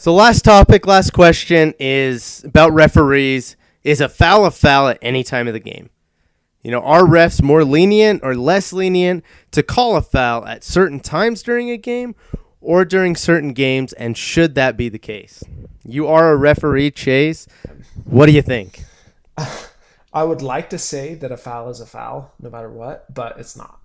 So last topic, last question is about referees. Is a foul at any time of the game? Are refs more lenient or less lenient to call a foul at certain times during a game or during certain games, and should that be the case? You are a referee, Chase. What do you think? I would like to say that a foul is a foul, no matter what, but it's not.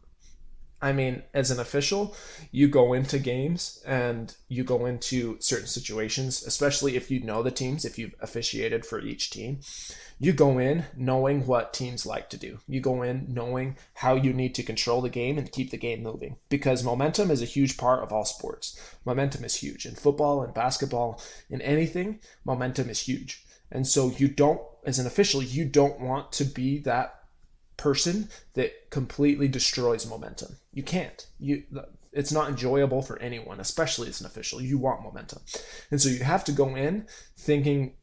I mean, as an official, you go into games and you go into certain situations, especially if you know the teams, if you've officiated for each team. You go in knowing what teams like to do. You go in knowing how you need to control the game and keep the game moving, because momentum is a huge part of all sports. Momentum is huge in football and basketball, in anything. Momentum is huge. And so you don't, as an official, you don't want to be that person that completely destroys momentum. You can't. It's not enjoyable for anyone, especially as an official. You want momentum. And so you have to go in thinking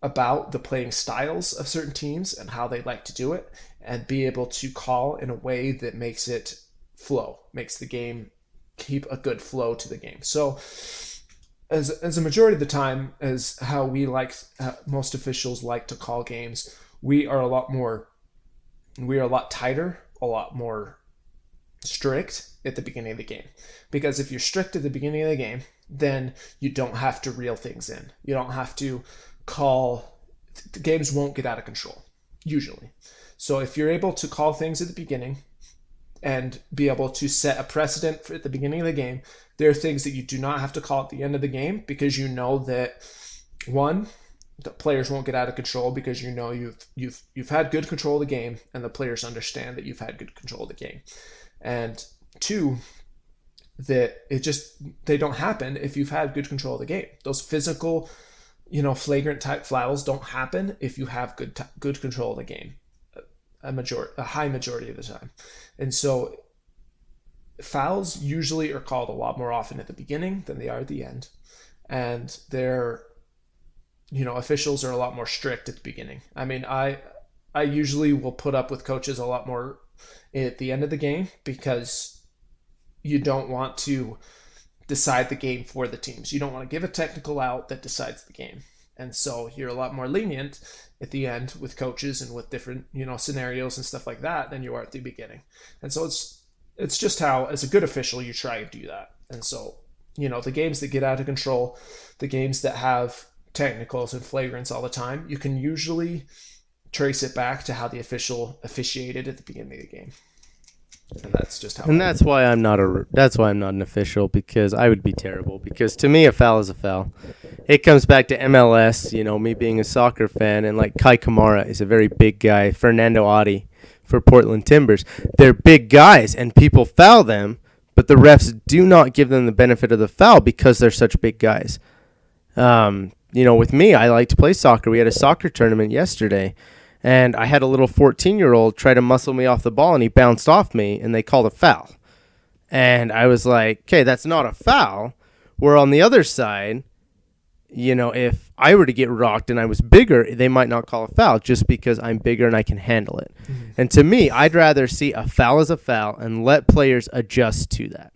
about the playing styles of certain teams and how they like to do it, and be able to call in a way that makes it flow, makes the game keep a good flow to the game. So as a majority of the time, as how most officials like to call games, we are a lot more we are a lot tighter, a lot more strict at the beginning of the game. Because if you're strict at the beginning of the game, then you don't have to reel things in. You don't have to call, the games won't get out of control, usually. So if you're able to call things at the beginning and be able to set a precedent at the beginning of the game, there are things that you do not have to call at the end of the game, because you know that, one, the players won't get out of control, because you know you've had good control of the game, and the players understand that you've had good control of the game. And two, that they don't happen if you've had good control of the game. Those physical, flagrant type fouls don't happen if you have good control of the game, a high majority of the time. And so fouls usually are called a lot more often at the beginning than they are at the end, and officials are a lot more strict at the beginning. I mean, I usually will put up with coaches a lot more at the end of the game, because you don't want to decide the game for the teams. You don't want to give a technical out that decides the game. And so you're a lot more lenient at the end with coaches and with different, scenarios and stuff like that than you are at the beginning. And so it's just how, as a good official, you try to do that. And so, the games that get out of control, the games that have technicals and flagrants all the time, you can usually trace it back to how the official officiated at the beginning of the game. And that's just how. And that's why I'm not an official, because I would be terrible. Because to me, a foul is a foul. It comes back to MLS. Me being a soccer fan, and like Kai Kamara is a very big guy. Fernando Adi for Portland Timbers. They're big guys, and people foul them, but the refs do not give them the benefit of the foul because they're such big guys. With me, I like to play soccer. We had a soccer tournament yesterday, and I had a little 14-year-old try to muscle me off the ball, and he bounced off me, and they called a foul. And I was like, okay, that's not a foul. Where on the other side, if I were to get rocked and I was bigger, they might not call a foul just because I'm bigger and I can handle it. Mm-hmm. And to me, I'd rather see a foul as a foul and let players adjust to that.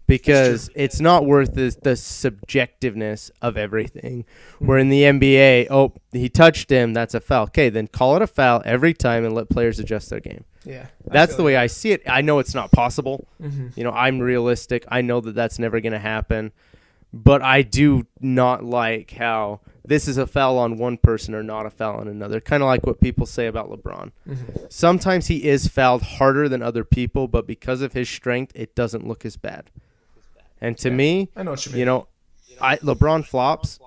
Because it's not worth the subjectiveness of everything. Mm-hmm. Where in the NBA, he touched him, that's a foul. Okay, then call it a foul every time and let players adjust their game. Yeah, that's the way I see it. I know it's not possible. Mm-hmm. I'm realistic. I know that that's never going to happen. But I do not like how this is a foul on one person or not a foul on another. Kind of like what people say about LeBron. Mm-hmm. Sometimes he is fouled harder than other people, but because of his strength, it doesn't look as bad. And to me, I know what you mean. LeBron flops.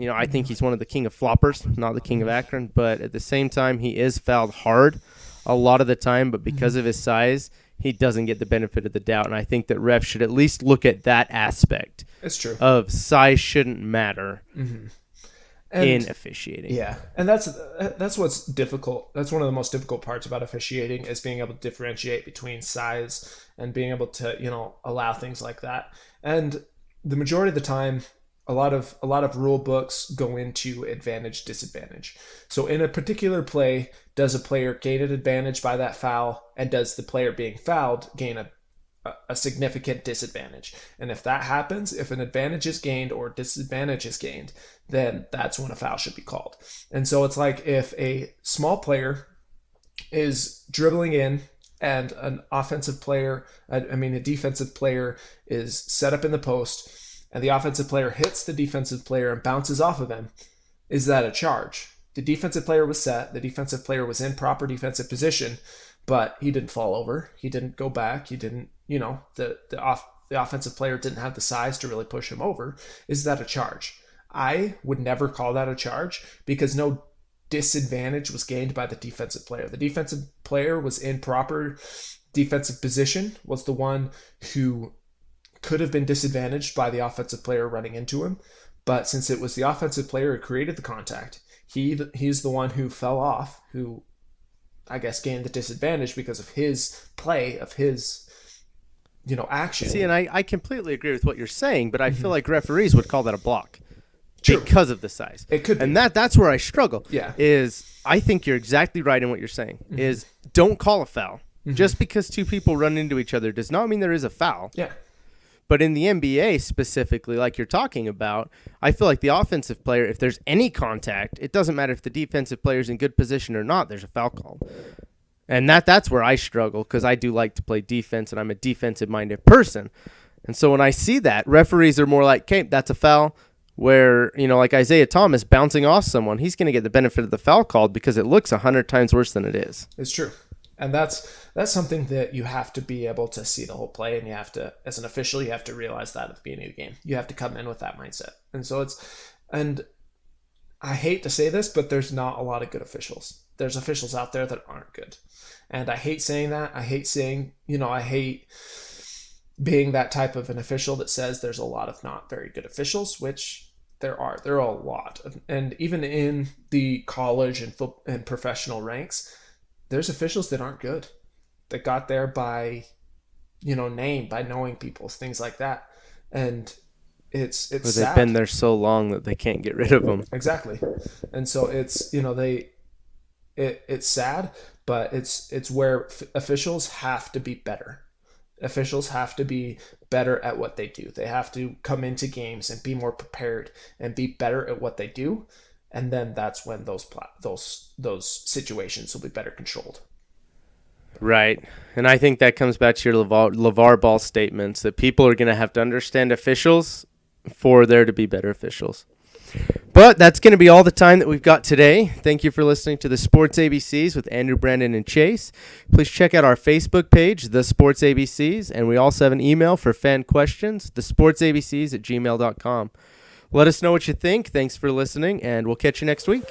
I think he's one of the king of floppers, not the king of Akron. But at the same time, he is fouled hard a lot of the time. But because of his size, he doesn't get the benefit of the doubt. And I think that refs should at least look at that aspect. It's true. Of size shouldn't matter in officiating. Yeah, and that's what's difficult. That's one of the most difficult parts about officiating, is being able to differentiate between size and being able to allow things like that. And the majority of the time, a lot of rule books go into advantage, disadvantage. So in a particular play, does a player gain an advantage by that foul, and does the player being fouled gain a significant disadvantage. And if that happens, if an advantage is gained or disadvantage is gained, then that's when a foul should be called. And so it's like if a small player is dribbling in and an offensive player, a defensive player is set up in the post and the offensive player hits the defensive player and bounces off of him, is that a charge? The defensive player was set, the defensive player was in proper defensive position, but he didn't fall over, he didn't go back, he didn't, the offensive player didn't have the size to really push him over. Is that a charge? I would never call that a charge because no disadvantage was gained by the defensive player. The defensive player was in proper defensive position, was the one who could have been disadvantaged by the offensive player running into him. But since it was the offensive player who created the contact, he's the one who fell off, who I guess gained the disadvantage because of his play, of his action. See, and I completely agree with what you're saying, but I feel like referees would call that a block. True. Because of the size. It could be. And that's where I struggle. Yeah. Is I think you're exactly right in what you're saying. Is don't call a foul. Just because two people run into each other does not mean there is a foul. Yeah. But in the NBA specifically, like you're talking about, I feel like the offensive player, if there's any contact, it doesn't matter if the defensive player's in good position or not, there's a foul call. And that's where I struggle because I do like to play defense and I'm a defensive-minded person. And so when I see that, referees are more like, okay, that's a foul. Where, like Isaiah Thomas bouncing off someone, he's going to get the benefit of the foul called because it looks 100 times worse than it is. It's true. And that's something that you have to be able to see the whole play, and you have to, as an official, you have to realize that at the beginning of the game. You have to come in with that mindset. And so and I hate to say this, but there's not a lot of good officials. There's officials out there that aren't good. And I hate saying that. I hate saying, I hate being that type of an official that says there's a lot of not very good officials, which there are a lot. And even in the college and professional ranks, there's officials that aren't good, that got there by, name, by knowing people, things like that. And it's sad. They've been there so long that they can't get rid of them. Exactly. And so it's, it's sad, but it's where officials have to be better. Officials have to be better at what they do. They have to come into games and be more prepared and be better at what they do. And then that's when those situations will be better controlled. Right. And I think that comes back to your LeVar Ball statements that people are going to have to understand officials for there to be better officials. But that's going to be all the time that we've got today. Thank you for listening to the Sports ABCs with Andrew, Brandon, and Chase. Please check out our Facebook page, The Sports ABCs, and we also have an email for fan questions, thesportsabcs@gmail.com. Let us know what you think. Thanks for listening, and we'll catch you next week.